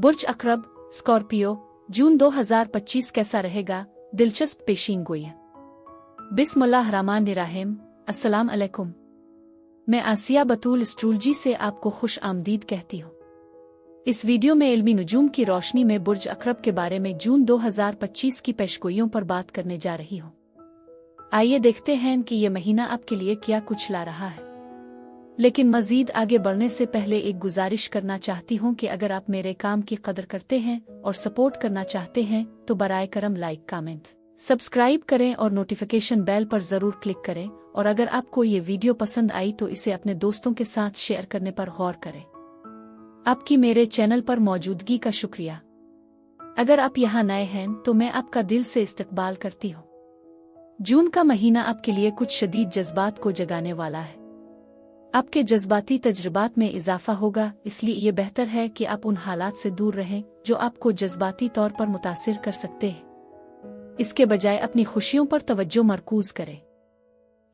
बुर्ज अकरब, Scorpio, जून 2025 कैसा रहेगा? दिलचस्प पेशीनगोइयां। बिस्मिल्लाहिर्रहमानिर्रहीम। अस्सलाम अलैकुम। मैं आसिया बतूल एस्ट्रोलॉजी से आपको खुश आमदीद कहती हूँ। इस वीडियो में इल्मी नुजूम की रोशनी में बुर्ज अकरब के बारे में जून 2025 की पेशगोइयों पर बात करने जा रही हूँ। आइए देखते हैं कि ये महीना आपके लिए क्या कुछ ला रहा है। लेकिन मजीद आगे बढ़ने से पहले एक गुजारिश करना चाहती हूँ कि अगर आप मेरे काम की कदर करते हैं और सपोर्ट करना चाहते हैं तो बराए करम लाइक, कमेंट, सब्सक्राइब करें और नोटिफिकेशन बेल पर जरूर क्लिक करें। और अगर आपको ये वीडियो पसंद आई तो इसे अपने दोस्तों के साथ शेयर करने पर गौर करें। आपकी मेरे चैनल पर मौजूदगी का शुक्रिया। अगर आप यहाँ नए हैं तो मैं आपका दिल से इस्तकबाल करती हूँ। जून का महीना आपके लिए कुछ शदीद जज्बात को जगाने वाला है। आपके जज्बाती तजुर्बात में इजाफा होगा, इसलिए ये बेहतर है कि आप उन हालात से दूर रहें जो आपको जज्बाती तौर पर मुतासिर कर सकते हैं। इसके बजाय अपनी खुशियों पर तवज्जो मरकूज करें।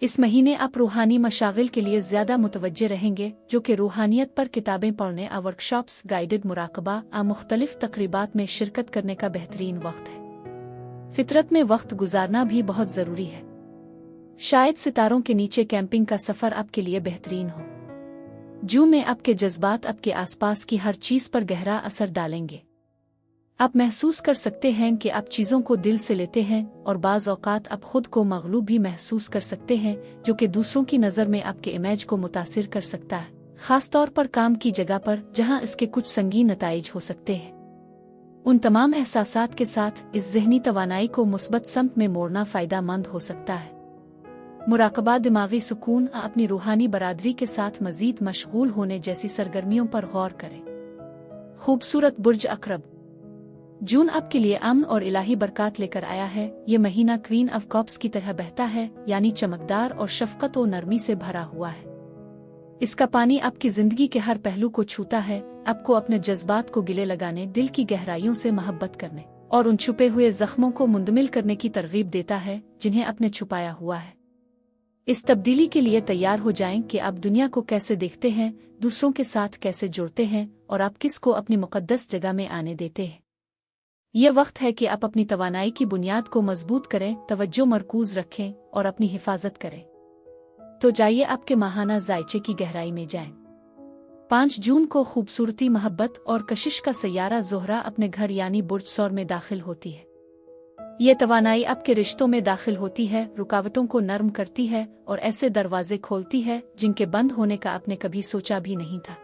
इस महीने आप रूहानी मशागिल के लिए ज्यादा मुतवज्जे रहेंगे, जो कि रूहानियत पर किताबें पढ़ने, वर्कशॉप्स, गाइडेड मुराकबा, मुख्तलिफ तकरीबात में शिरकत करने का बेहतरीन वक्त है। फितरत में वक्त गुजारना भी बहुत जरूरी है। शायद सितारों के नीचे कैंपिंग का सफर आपके लिए बेहतरीन हो। जून में आपके जज्बात आपके आसपास की हर चीज पर गहरा असर डालेंगे। आप महसूस कर सकते हैं कि आप चीजों को दिल से लेते हैं और बाज औकात आप खुद को मगलूब भी महसूस कर सकते हैं, जो कि दूसरों की नजर में आपके इमेज को मुतासिर कर सकता है, खास तौर पर काम की जगह पर जहां इसके कुछ संगीन नताइज हो सकते हैं। उन तमाम एहसासात के साथ इस ज़हनी तवानाई को मुस्बत समत में मोड़ना फायदेमंद हो सकता है। मुराकबा, दिमागी सुकून, अपनी रूहानी बरादरी के साथ मजीद मशगूल होने जैसी सरगर्मियों पर गौर करें। खूबसूरत बुर्ज अकरब, जून आपके लिए अमन और इलाही बरकत लेकर आया है। ये महीना क्वीन ऑफ कप्स की तरह बहता है, यानी चमकदार और शफकत और नरमी से भरा हुआ है। इसका पानी आपकी जिंदगी के हर पहलू को छूता है, आपको अपने जज्बात को गिले लगाने, दिल की गहराइयों से मोहब्बत करने और उन छुपे हुए जख्मों को मुंदमिल करने की तरगीब देता है जिन्हें आपने छुपाया हुआ है। इस तब्दीली के लिए तैयार हो जाएं कि आप दुनिया को कैसे देखते हैं, दूसरों के साथ कैसे जुड़ते हैं और आप किस को अपनी मुकद्दस जगह में आने देते हैं। यह वक्त है कि आप अपनी तवानाई की बुनियाद को मजबूत करें, तवज्जो मरकूज रखें और अपनी हिफाजत करें। तो जाइए आपके माहाना जायचे की गहराई में जाएं। 5 जून को खूबसूरती, मोहब्बत और कशिश का सैयारा ज़ोहरा अपने घर यानी बुर्ज सौर में दाखिल होती है। ये तवानाई आपके रिश्तों में दाखिल होती है, रुकावटों को नरम करती है और ऐसे दरवाजे खोलती है जिनके बंद होने का आपने कभी सोचा भी नहीं था।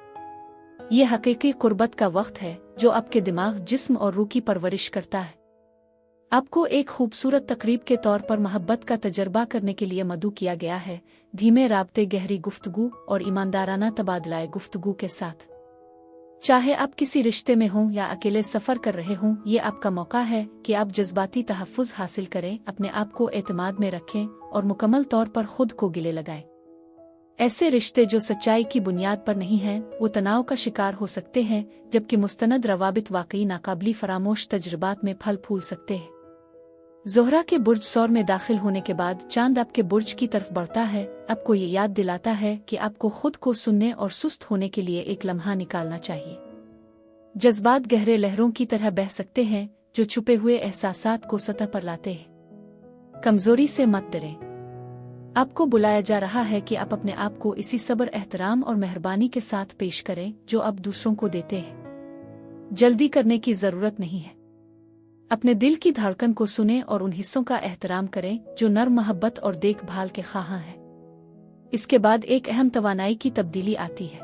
ये हकीकी कुर्बत का वक्त है जो आपके दिमाग, जिस्म और रूह की परवरिश करता है। आपको एक खूबसूरत तकरीब के तौर पर मोहब्बत का तजर्बा करने के लिए मदऊ किया गया है, धीमे राब्ते, गहरी गुफ्तगू और ईमानदाराना तबादलाए गुफ्तगू के साथ। चाहे आप किसी रिश्ते में हों या अकेले सफर कर रहे हों, ये आपका मौका है कि आप जज्बाती तहफ़्फ़ुज़ हासिल करें, अपने आप को एतमाद में रखें और मुकम्मल तौर पर खुद को गिले लगाएं। ऐसे रिश्ते जो सच्चाई की बुनियाद पर नहीं हैं, वो तनाव का शिकार हो सकते हैं, जबकि मुस्तनद रवाबित वाकई नाकाबिली फरामोश तजुर्बात में फल फूल सकते हैं। ज़ोहरा के बुर्ज सौर में दाखिल होने के बाद चांद आपके बुर्ज की तरफ बढ़ता है, आपको ये याद दिलाता है कि आपको खुद को सुनने और सुस्त होने के लिए एक लम्हा निकालना चाहिए। जज्बात गहरे लहरों की तरह बह सकते हैं जो छुपे हुए एहसासात को सतह पर लाते हैं। कमजोरी से मत डरें। आपको बुलाया जा रहा है कि आप अपने आप को इसी सब्र, एहतराम और मेहरबानी के साथ पेश करें जो आप दूसरों को देते हैं। जल्दी करने की जरूरत नहीं है। अपने दिल की धड़कन को सुने और उन हिस्सों का एहतराम करें जो नर्म, मोहब्बत और देखभाल के ख़्वाहां हैं। इसके बाद एक अहम तवानाई की तब्दीली आती है।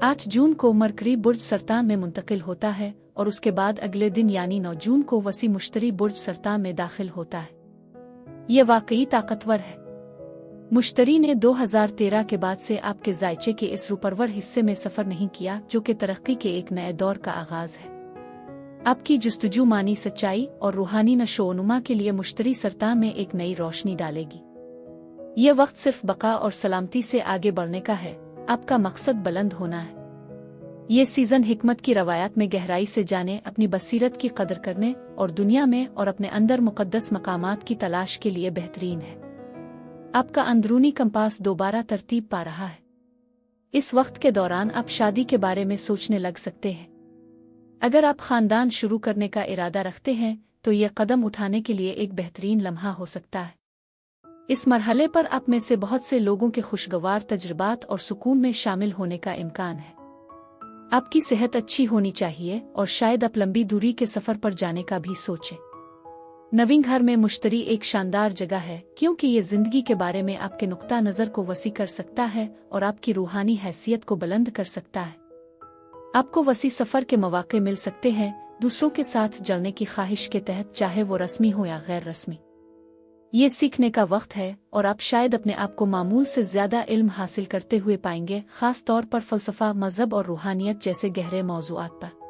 8 जून को मरकरी बुर्ज सरतान में मुंतकिल होता है और उसके बाद अगले दिन यानी 9 जून को वसी मुश्तरी बुर्ज सरतान में दाखिल होता है। ये वाकई ताकतवर है। मुश्तरी ने 2013 के बाद से आपके जायचे के इस रूपरवर हिस्से में सफर नहीं किया, जो कि तरक्की के एक नए दौर का आगाज है। आपकी जुस्तजू मानी सच्चाई और रूहानी नशोनुमा के लिए मुश्तरी सरतान में एक नई रोशनी डालेगी। ये वक्त सिर्फ बका और सलामती से आगे बढ़ने का है, आपका मकसद बुलंद होना है। ये सीजन हिकमत की रवायत में गहराई से जाने, अपनी बसीरत की कदर करने और दुनिया में और अपने अंदर मुकद्दस मकामात की तलाश के लिए बेहतरीन है। आपका अंदरूनी कंपास दोबारा तरतीब पा रहा है। इस वक्त के दौरान आप शादी के बारे में सोचने लग सकते हैं। अगर आप खानदान शुरू करने का इरादा रखते हैं तो यह कदम उठाने के लिए एक बेहतरीन लम्हा हो सकता है। इस मरहले पर आप में से बहुत से लोगों के खुशगवार तजुर्बात और सुकून में शामिल होने का इम्कान है। आपकी सेहत अच्छी होनी चाहिए और शायद आप लंबी दूरी के सफर पर जाने का भी सोचें। नवीं घर में मुश्तरी एक शानदार जगह है क्योंकि ये जिंदगी के बारे में आपके नुक्ता नज़र को वसी कर सकता है और आपकी रूहानी हैसियत को बुलंद कर सकता है। आपको वसी सफर के मौके मिल सकते हैं, दूसरों के साथ जुड़ने की ख्वाहिश के तहत, चाहे वो रस्मी हो या गैर रस्मी। ये सीखने का वक्त है और आप शायद अपने आप को मामूल से ज्यादा इल्म हासिल करते हुए पाएंगे, खास तौर पर फलसफा, मजहब और रूहानियत जैसे गहरे मौज़ूआत पर।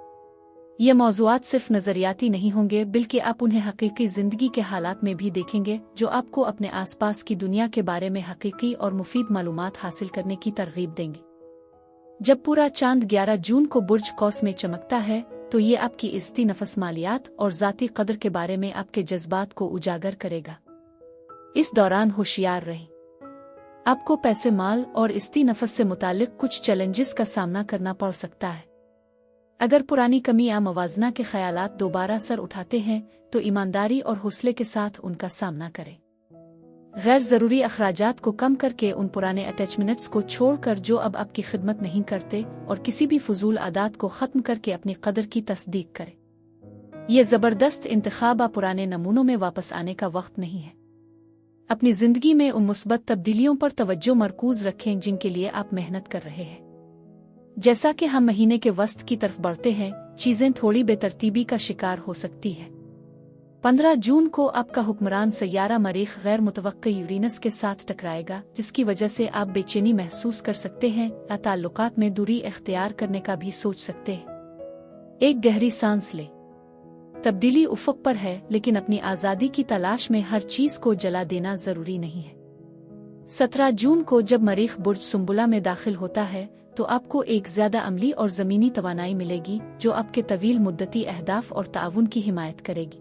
ये मौज़ूआत सिर्फ नज़रियाती नहीं होंगे बल्कि आप उन्हें हकीकी ज़िंदगी के हालात में भी देखेंगे, जो आपको अपने आसपास की दुनिया के बारे में हकीकी और मुफीद मालूमात हासिल करने की तरगीब देंगे। जब पूरा चांद 11 जून को बुर्ज कौस में चमकता है तो ये आपकी इज़्ज़ती नफस, मालियात और ज़ाती कदर के बारे में आपके जज्बात को उजागर करेगा। इस दौरान होशियार रहें। आपको पैसे, माल और इज़्ज़ती नफस से मुतालिक कुछ चैलेंजेस का सामना करना पड़ सकता है। अगर पुरानी कमी या मवाजना के ख्यालात दोबारा सर उठाते हैं तो ईमानदारी और हौसले के साथ उनका सामना करें। गैर ज़रूरी अखराजात को कम करके उन पुराने अटैचमेंट्स को छोड़कर जो अब आपकी खिदमत नहीं करते, और किसी भी फजूल आदात को ख़त्म करके अपनी कदर की तस्दीक करें। यह ज़बरदस्त इंतखाब पुराने नमूनों में वापस आने का वक्त नहीं है। अपनी ज़िंदगी में उन मुस्बत तब्दीलियों पर तवज्जो मरकूज रखें जिनके लिए आप मेहनत कर रहे हैं। जैसा कि हम महीने के वस्त की तरफ बढ़ते हैं, चीज़ें थोड़ी बेतरतीबी का शिकार हो सकती है। 15 जून को आपका हुक्मरान सैयारा मरीख गैर मुतवक्की यूरेनस के साथ टकराएगा, जिसकी वजह से आप बेचैनी महसूस कर सकते हैं या ताल्लुकात में दूरी इख्तियार करने का भी सोच सकते हैं। एक गहरी सांस लें। तब्दीली उफ़क़ पर है, लेकिन अपनी आज़ादी की तलाश में हर चीज़ को जला देना ज़रूरी नहीं है। 17 जून को जब मरीख बुर्ज सुंबुला में दाखिल होता है तो आपको एक ज़्यादा अमली और ज़मीनी तवानाई मिलेगी जो आपके तवील मुद्दती अहदाफ और ताउन की हिमायत करेगी।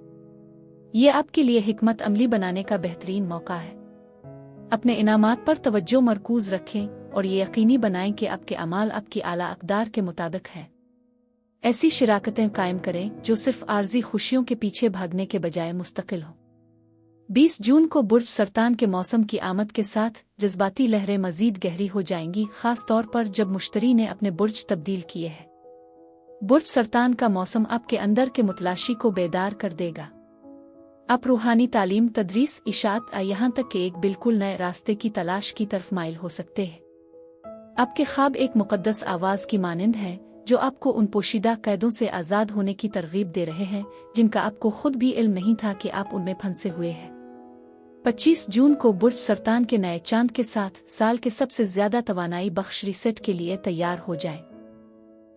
ये आपके लिए हिकमत अमली बनाने का बेहतरीन मौका है। अपने इनामात पर तवज्जो मरकूज रखें और ये यकीनी बनाएं कि आपके अमाल आपकी आला अक़दार के मुताबिक हैं। ऐसी शराकतें कायम करें जो सिर्फ आर्जी खुशियों के पीछे भागने के बजाय मुस्तकिल हों। 20 जून को बुर्ज सरतान के मौसम की आमद के साथ जज्बाती लहरें मजीद गहरी हो जाएंगी, खास तौर पर जब मुश्तरी ने अपने बुर्ज तब्दील किए हैं। बुर्ज सरतान का मौसम आपके अंदर के मुतलाशी को बेदार कर देगा। आप रूहानी तालीम, तदरीस, इशात यहाँ तक कि एक बिल्कुल नए रास्ते की तलाश की तरफ माइल हो सकते हैं। आपके ख्वाब एक मुक़द्दस आवाज़ की मानिंद हैं जो आपको उन पोशीदा कैदों से आज़ाद होने की तरगीब दे रहे हैं जिनका आपको खुद भी इल्म नहीं था कि आप उनमें फंसे हुए हैं। 25 जून को बुर्ज सरतान के नए चांद के साथ साल के सबसे ज्यादा तवानाई बख्श रीसेट के लिए तैयार हो जाए।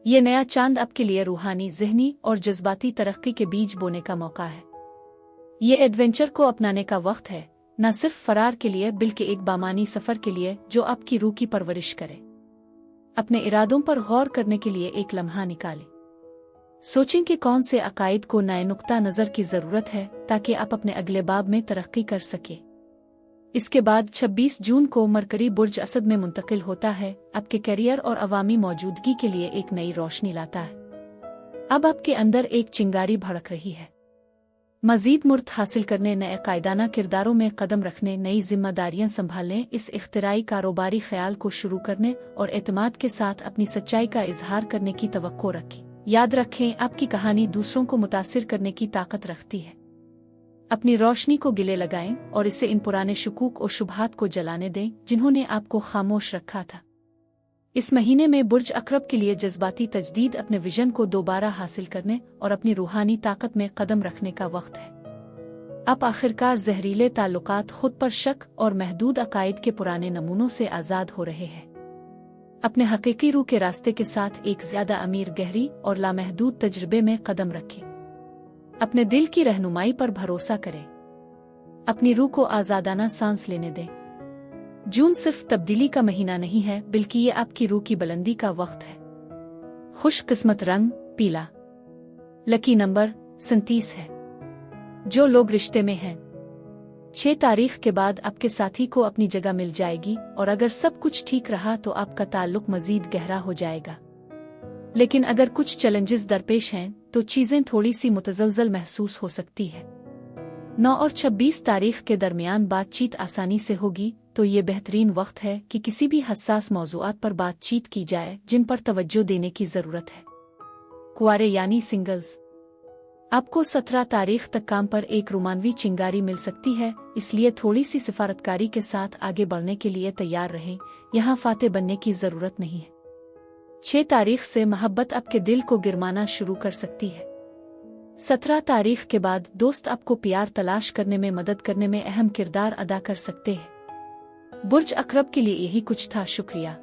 ये नया चांद आपके लिए रूहानी, ज़हनी और जज्बाती तरक्की के बीज बोने का मौका है। ये एडवेंचर को अपनाने का वक्त है, न सिर्फ फरार के लिए बल्कि एक बामानी सफर के लिए जो आपकी रूह की परवरिश करे। अपने इरादों पर गौर करने के लिए एक लम्हा निकालें। सोचें कि कौन से अकायद को नए नुक्ता नज़र की ज़रूरत है ताकि आप अपने अगले बाब में तरक्की कर सके। इसके बाद 26 जून को मरकरी बुर्ज असद में मुंतकिल होता है, आपके करियर और अवामी मौजूदगी के लिए एक नई रोशनी लाता है। अब आपके अंदर एक चिंगारी भड़क रही है। मजीद मुर्त हासिल करने, नए कायदाना किरदारों में कदम रखने, नई जिम्मेदारियां संभालने, इस इख्तिराई कारोबारी ख्याल को शुरू करने और एतमाद के साथ अपनी सच्चाई का इजहार करने की तवक्को रखें। याद रखें, आपकी कहानी दूसरों को मुतासिर करने की ताकत रखती है। अपनी रोशनी को गिले लगाएं और इसे इन पुराने शुकूक और शुबहात को जलाने दें जिन्होंने आपको खामोश रखा था। इस महीने में बुर्ज अकरब के लिए जज्बाती तजदीद, अपने विजन को दोबारा हासिल करने और अपनी रूहानी ताकत में कदम रखने का वक्त है। आप आखिरकार जहरीले ताल्लुकात, खुद पर शक और महदूद अकायद के पुराने नमूनों से आज़ाद हो रहे हैं। अपने हकीकी रूह के रास्ते के साथ एक ज्यादा अमीर, गहरी और लामहदूद तजुर्बे में कदम रखें। अपने दिल की रहनुमाई पर भरोसा करें। अपनी रूह को आज़ादाना सांस लेने दें। जून सिर्फ तब्दीली का महीना नहीं है बल्कि ये आपकी रूह की बुलंदी का वक्त है। खुश किस्मत रंग पीला। लकी नंबर 37 है। जो लोग रिश्ते में हैं, 6 तारीख के बाद आपके साथी को अपनी जगह मिल जाएगी और अगर सब कुछ ठीक रहा तो आपका ताल्लुक मजीद गहरा हो जाएगा। लेकिन अगर कुछ चैलेंजेस दरपेश हैं तो चीज़ें थोड़ी सी मुतज़लज़ल महसूस हो सकती है। 9 और 26 तारीख के दरमियान बातचीत आसानी से होगी, तो ये बेहतरीन वक्त है कि किसी भी हसास मौज़ूआत पर बातचीत की जाए जिन पर तवज्जो देने की ज़रूरत है। कुंवारे यानी सिंगल्स, आपको 17 तारीख तक काम पर एक रोमानवी चिंगारी मिल सकती है, इसलिए थोड़ी सी सिफारतकारी के साथ आगे बढ़ने के लिए तैयार रहें। यहाँ फाते बनने की ज़रूरत नहीं है। 6 तारीख से मोहब्बत आपके दिल को गिरमाना शुरू कर सकती है। 17 तारीख के बाद दोस्त आपको प्यार तलाश करने में मदद करने में अहम किरदार अदा कर सकते हैं। बुर्ज अकरब के लिए यही कुछ था। शुक्रिया।